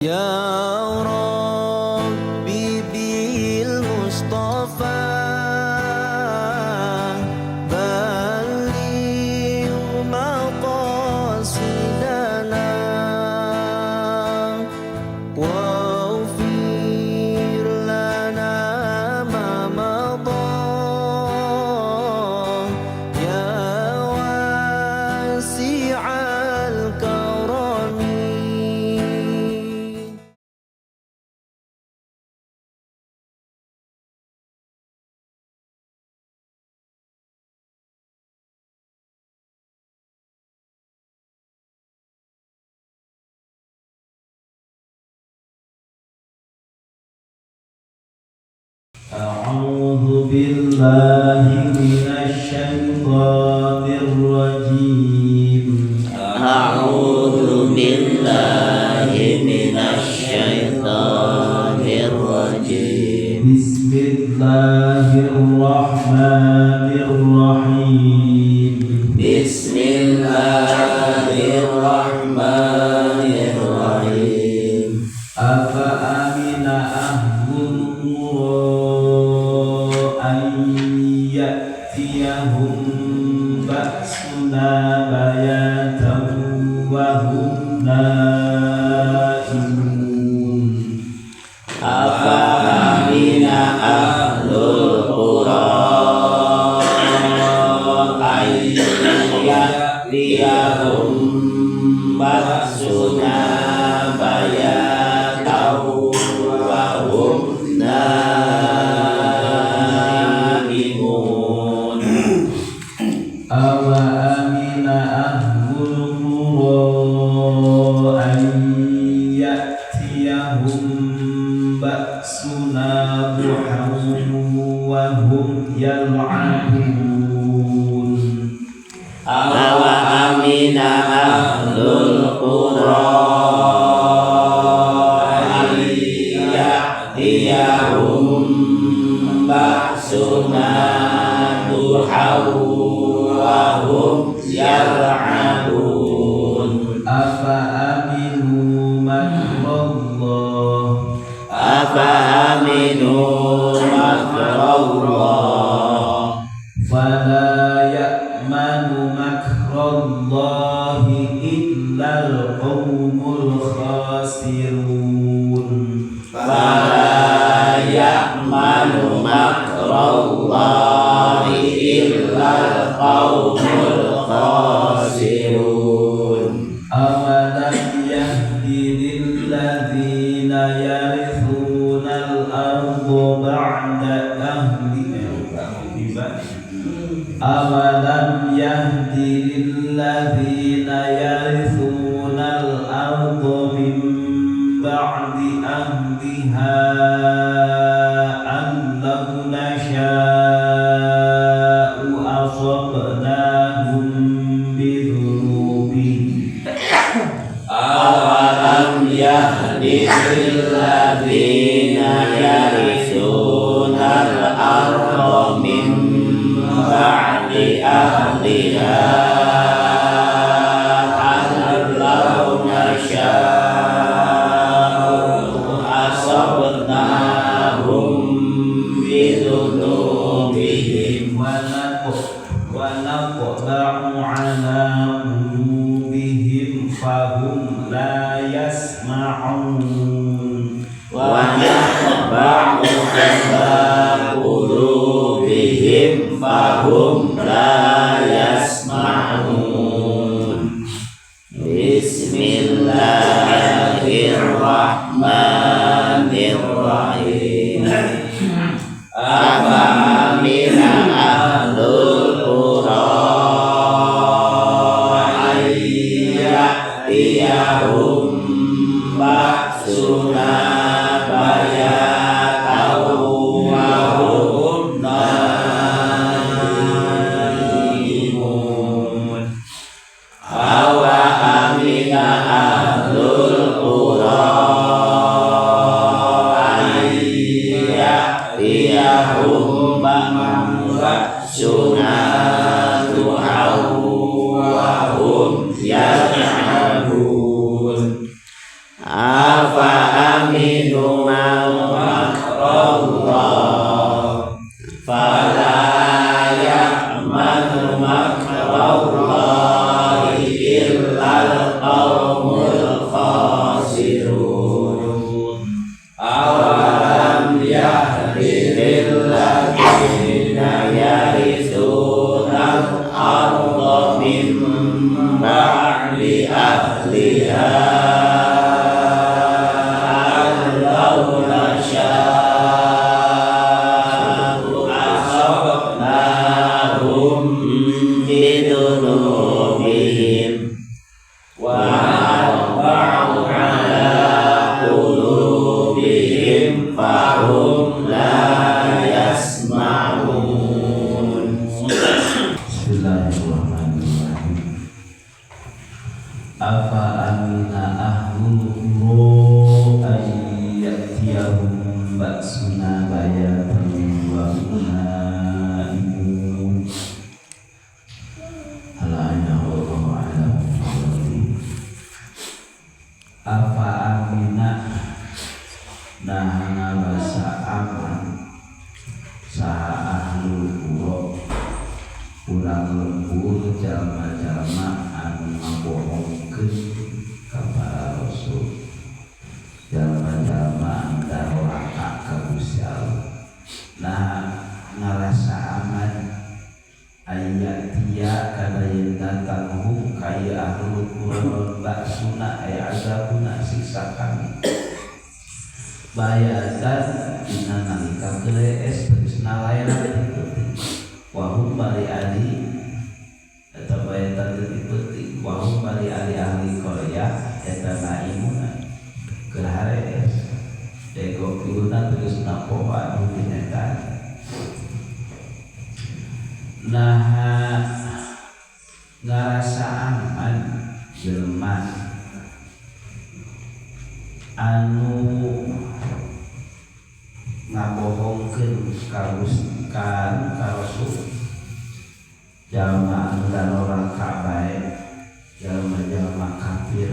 Ya Rabbi bil Mustafa balligh maqasidana waghfir lana ma madha ya wasi'al karami. أعوذ بالله من الشيطان الرجيم أعوذ بالله من الشيطان الرجيم بسم الله الرحمن الرحيم بسم الله الرحمن الرحيم أفأمن أهل القرى أن يأتيهم بأسنا بياتا وهم نائمون أفأمن أهل القرى أن يأتيهم بأسنا بياتا وهم نائمون أوأمن أهل القرى أن يأتيهم بأسنا ضحى وهم يلعبون أوأمن أهل القرى أن يأتيهم بأسنا ضحى وهم يلعبون أفأمنوا مكر الله أفأمنوا مكر الله فلا يأمن مكر الله إلا القوم الخاسرون فلا يأمن مكر الله إلا القوم الخاسرون أولم يهد للذين يرثون الأرض بعد أهلها أولم يهد للذين يرثون الأرض من بعد أهلها أن لو نشاء أصبناهم بذنوبهم أولم يهد للذين يرثون الأرض من بعد أهلها أن لو نشاء أصبناهم بذنوبهم ونطبع على قلوبهم فهم لا يسمعون ونطبع على قلوبهم فهم لا يسمعون بسم الله الرحمن الرحيم أفأمن أهل القرى أن يأتيهم بأسنا بياتا وهم نائمون أوأمن أهل القرى أن يأتيهم بأسنا ضحى وهم يلعبون. Apa amina nah ngarasa aman saha ahlul qura urang lembur jalma-jalma anu ngabohongkeun ka para rasul jalma-jalma anu daraka ka Gusti Allah nah ngarasa aman ayat dia kana yen datang hum kaya ahlul qura baksuna ay azabuna siksa kami bayatan dina nalika geus terus nalayan itu wahum bari ali atau bayatan lebih penting wahum bari ali ahli Korea eta naimuna gerhares dego piluna terus napoa nulinetan nah ngarasa aman jelema anu ngabohongkeun ka Rasul jalma anu darora kabae jalma-jalma kafir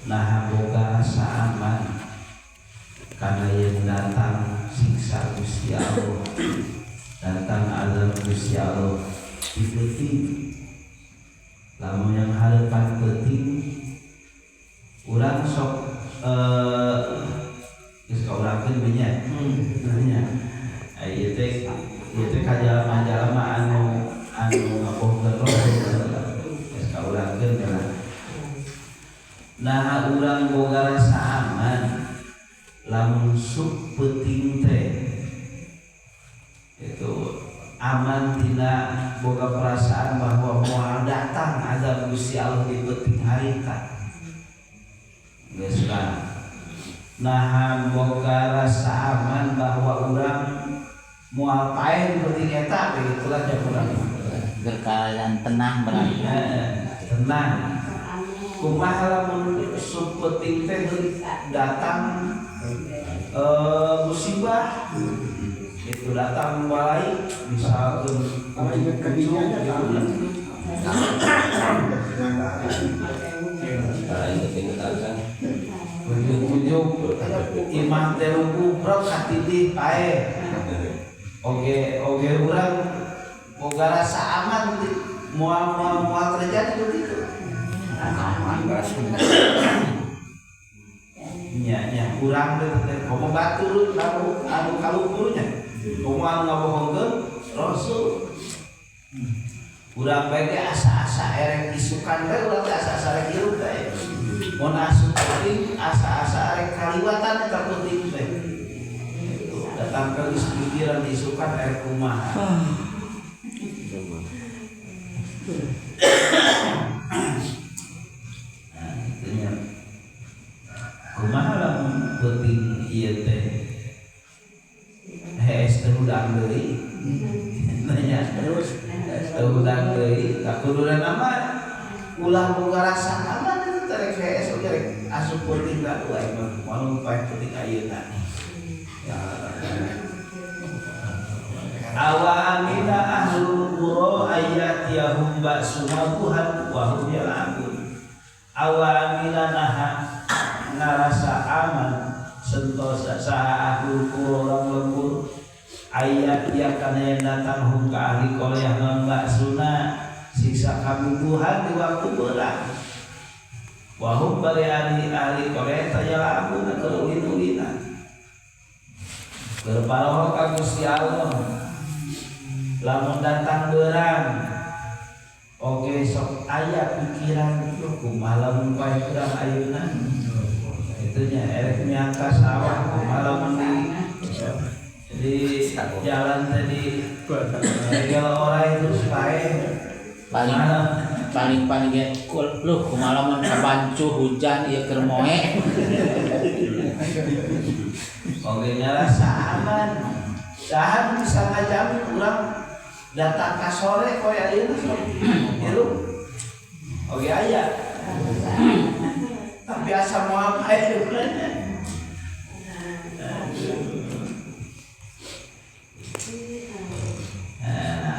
nah boga rasa aman kana yen datang siksa Gusti Allah datang azab Gusti Allah penting lamun yang harapan penting urang sok geus kaurakeun nya nya ieu teh kajalma-jalma anu ngabohkeun geus kaurakeun lah nah urang boga rasa aman lamun sup penting teh itu aman tidak boga perasaan bahwa moal datang azab Gusti Allah di penting harita geus nah boga rasa aman bahwa urang moal paen penting eta begitulah jeung urang berkalian tenang berarti tenang kumaha lamun sup penting teh datang musibah itu datang mulai misalkan ujung-ujung imam teruku prok katidih pae oge urang boga rasa aman moal terjadi begitu aman nya urang teh komo batur anu kalupurnya komo ngabohongkeun Rasul urang bae ge asa-asa erek isukan bae urang teh asa-asa erek hirup bae mun asup penting asa-asa erek kaliwatan eta penting teh datang ke pikiran isukan erek kumaha nah itu nya kumaha lamun penting ieu teh hees terudang deui nanya terus terudang deui kakuduran nama ulah boga rasa aman itu terek hees oge rek asup penting da wae mun pae penting ayeuna ya awa amina ahlul qura ayatiyahum ba'suna buhan wa hum yal'abun awa amina naha ngarasa aman sentosa saha ahlul qura orang lembur ayat dia kana yang datang hum ka ahli qaryah nambak sunah siksa kami Tuhan di waktu berat wa hum bari ahli qaryah tayalabuna keulin-ulinan berparoh ka Gusti Allah lamun datang berang oge sok aya pikiran kumaha lamun pae urang ayeuna itunya erek miangka sawah malam di jalan tadi kalau orang itu paling ge lu kumalaman kabancu hujan ieu keur moe oge ngarasa aman sahan bisa ngajamin urang datang ka sore koe ayeuna ieu oge aya tapi asa moal pae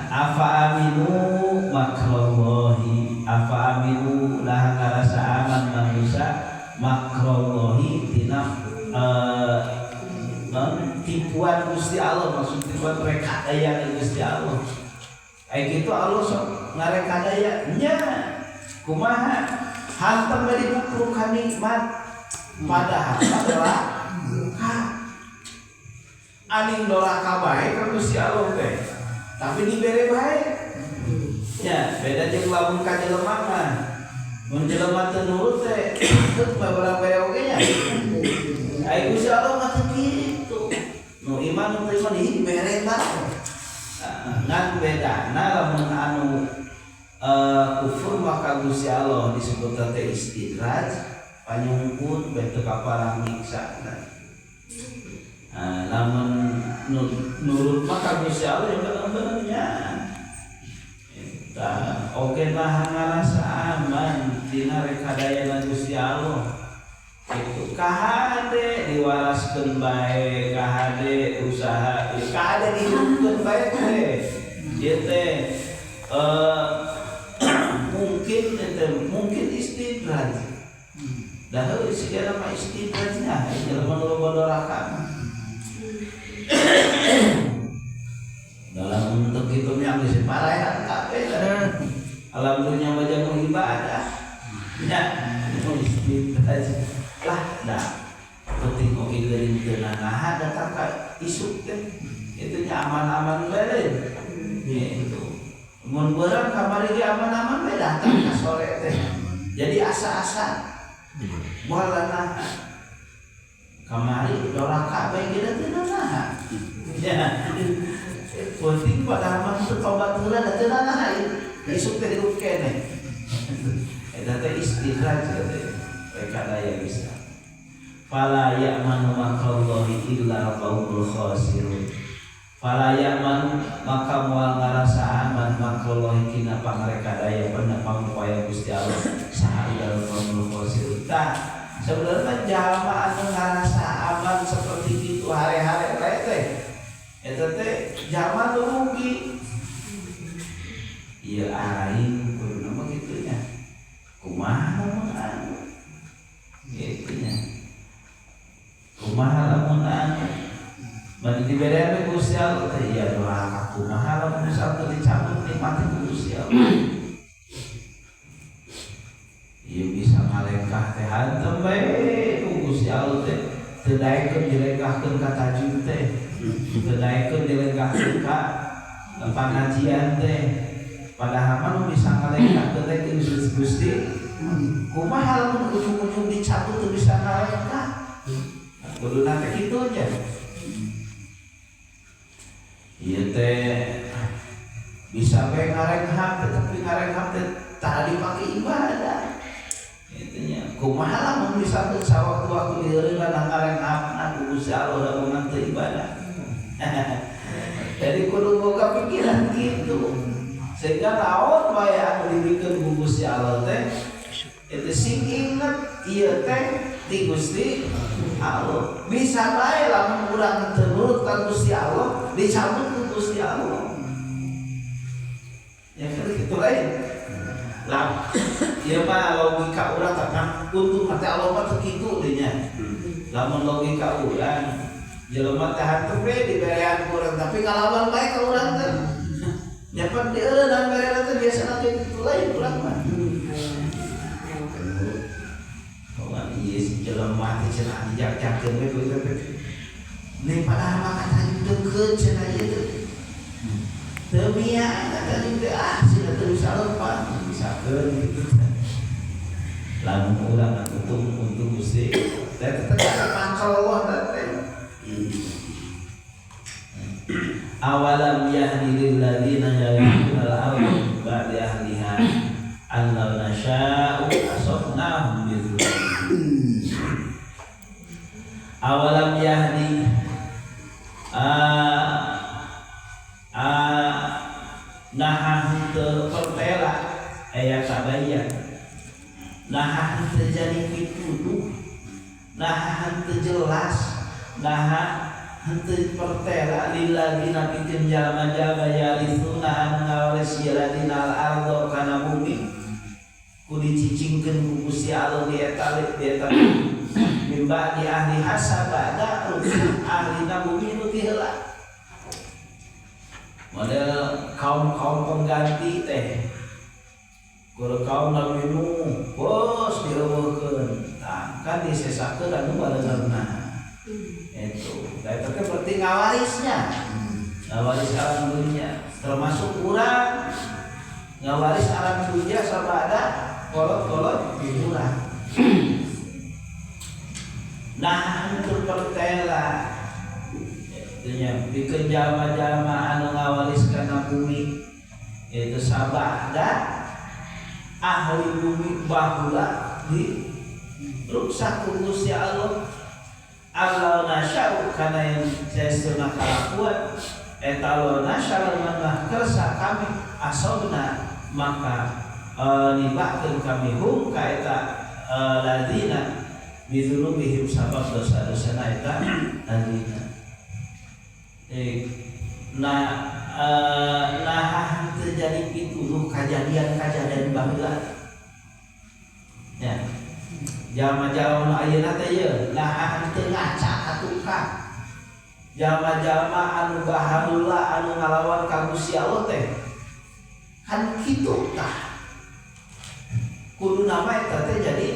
afa aminu makrallahi afa aminu lah ngarasa aman manusia makrallahi tina tipuan Gusti Allah, maksud tipuan rekadaya Gusti Allah. Kayak gitu Allah sok ngarekadaya nya kumaha hantam dari bukan nikmat padahal adalah aning doraka bae ka Gusti Allah teh tapi dibere bae ya beda jeung lamun ka jelema mah mun jelema teu nurut teh teu babara oge nya ai Gusti Allah mah teu kitu nu iman nu iman dibere bae ngan bedana lamun anu kufur maka Gusti Allah disebut teh istidraj panyungkut bete kaparang nyiksa lamun nurut maka Gusti Allah yang bener-benernya oke nah ngarasa aman dina rekadayana Gusti Allah itu kahade diwaraskeun bae kahade usaha kahade dihidupkeun bae teh ieu teh mungkin istidraj dah segala mah istidrajnya jelema nu bodoraka dalam bentuk itu yang bisa parahan kabeh alhamdulillah wajah ibadah ya istidraj lah dah penting oke dari tenang datang ke isuk teh itu aman-aman bae itu mun beurang kamari ge aman-aman bae datang ka sore teh jadi asa-asa walana kamari doraka bae ge teh naha ya penting pada aman tobat heula da teu naha isuk teh hidup keneh eta teh istidraj teh rekadaya bisa fala ya'manu makallahi illa qaumul khasirun fala ya'manu maka moal ngarasa aman makallahi kina pangarekadaya bener pangupaya Gusti Allah saha illa qaumul khasirun tah sebenarnya jalma anu ngarasa aman seperti itu hari-hari teh eta teh jalma nu rugi ieu aing kudu mah kitu nya kumaha mun anu itunya kumaha lamun anu bari dibere ku Gusti Allah teh ya doa kumaha lamun misal teu dicabut nikmati ku Gusti Allah ieu bisa ngalengkah teh hantem bae ku Gusti Allah teh teu daekeun dilengkahkeun ka tajwid teh teu daekeun dilengkahkeun ka pangajian teh padahal mah bisa ngalengkahkeun teh ku Gusti kumaha lamun ujung-ujung dicabut tuh bisa ngalengkah kudu nate kitu aja ieu teh bisa bae ngarengkah tetapi ngarengkah teh tah dipake ibadah itunya kumaha lamun bisa teu sawaktu-waktu dieureunna ngarengkah ku Gusti Allah lamun teu ibadah jadi kudu boga pikiran gitu sehingga naon bae anu dibikeun ku Gusti Allah teh itu sing inget ieu teh ti Gusti Allah bisa bae lamun urang teu nurut ka Gusti Allah dicabut ku Gusti Allah ya kan kitu lain lah ieu mah logika urang tekan untung hati Allah mah teu kitu deui nya lamun logika urang jelema teh hanteu we diberean urang tapi kalawan bae ka urang teh nyapan dieureun berean teh biasana teh kitu lain urang mah jelema teh cenah dijak-jakkeun we ku teh nih padahal mah kata deukeut cenah ieu teh teu mia kata teh cenah teu bisa leupat bisakeun kitu lamun urang untung Gusti teh tetep mangkal Allah teh awalam yahdi lil ladzina yarithuna al-ardha ba'da ahliha an law nasha'u asabnahum bi awalam yahdi nah henteu pertela aya kabayan nah henteu jadi pituduh nah henteu jelas nah henteu pertela lilladzina pikeun jalma-jalma yarithuna anu ngawaris ladina al-ardha kana bumi ku dicicingkeun ku Gusti Allah di eta mimba di ahli hasabada ahli bumi nu heula model kaum pengganti teh kalau kaum Nabi Nuh bos dieuweukeun kan disesakeun anu baleurna itu da teh berarti ngawarisnya ngawaris alam dunia termasuk urang ngawaris alam dunia sabada kolot urang nah untuk pertela itunya bikin jalma-jalma anu ngawaris kana bumi itu sabada ahli bumi bahula di ruksak Gusti Allah nasya'u kana yang sesuna kalakuan eta nasya'u manah kersa kami asobna maka nibakeun kami hum ka eta ladina bizunubihim sabab dosa-dosana eta ladina nah terjadi itu kejadian baheula ya jalma-jalma ayeuna teh ye nah teu ngaca ka tukang jalma-jalma anu bahaula anu ngalawan ka Gusti Allah teh kan kitu tah kudu nama eta teh jadi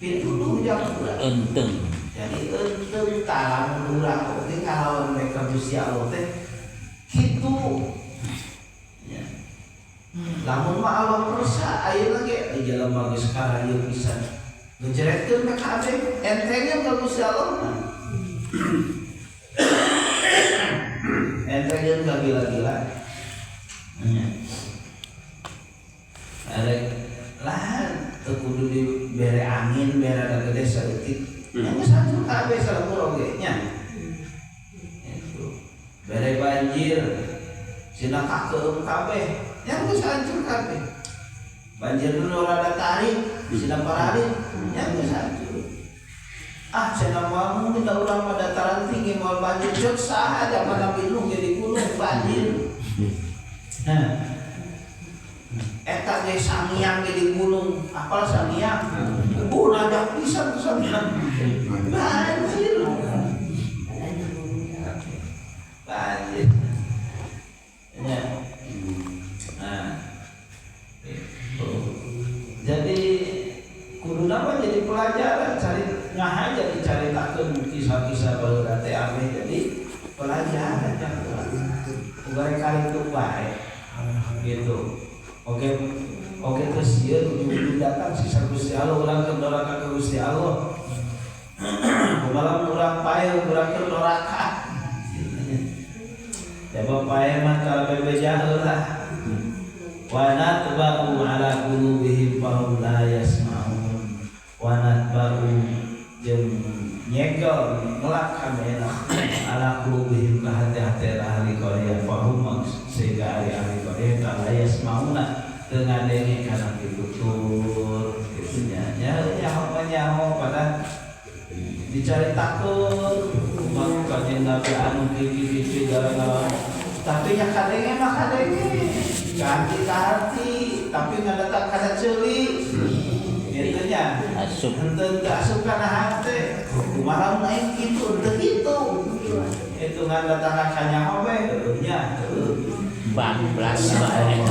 pituduh jangan Enteng. jadi enteng tah lamun urang oge ngalawan ka Gusti Allah teh kitu ya lamun mah Allah persa ayeuna ge jelema geus karayu pisan ngejeretkeun ka kabeh entengnya ka Gusti Allah entengnya ka gila-gila ada lahan kudu dibere angin bere ada gede saeutik yang geus hancur kabeh salamur oge nya bere banjir sina kakeum kabeh yang geus hancur kabeh banjir nu rada tarik sina paralit yang geus hancur cenah moal mun da urang mah dataran tinggi moal banjir ceuk saha zaman Nabi Nuh jadi gunung banjir eta ge sangiang jadi gunung apal sangiang bunadak pisan ku sangiang banjir ya nah jadi kudu nama jadi pelajaran cari ngaha jadi caritakeun kisah-kisah baheula teh ame jadi pelajaran jangan ugai kali itu bae gitu oke terus dia ujung datang sisa Gusti Allah urang ke neraka ke Gusti Allah malam urang pae urang ke neraka coba pae mah kalau bebeja heula wa natba'u ala qulubihim fahum la yasma'un wa natba'u jeung nyegel ngelak kamera ala qulubihim ka hati-hati ahli Korea fahum sehingga ahli Korea la yasma'una teu ngadenge kana pitutur kitu nya nyaho pada dicaritakeun kumaha kanjeng Nabi anu kieu gara-gara tapi nya kadenge mah kadenge ganti hati tapi ngadatang kana ceuli kitu nya Asup. henteu asup kana hate kumaha naik kitu teu kitu itu ngadatang ka nyaho we nya Bang belas bae.